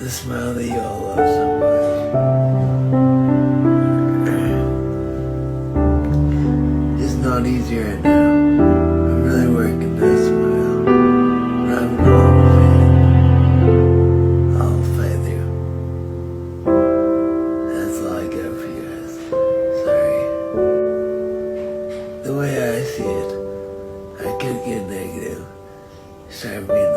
The smile that you all love so much. It's not easy right now. I'm really working that smile. But I'm going with it. I'll fight through. That's all I got for you guys. Sorry. The way I see it, I could get negative. Start being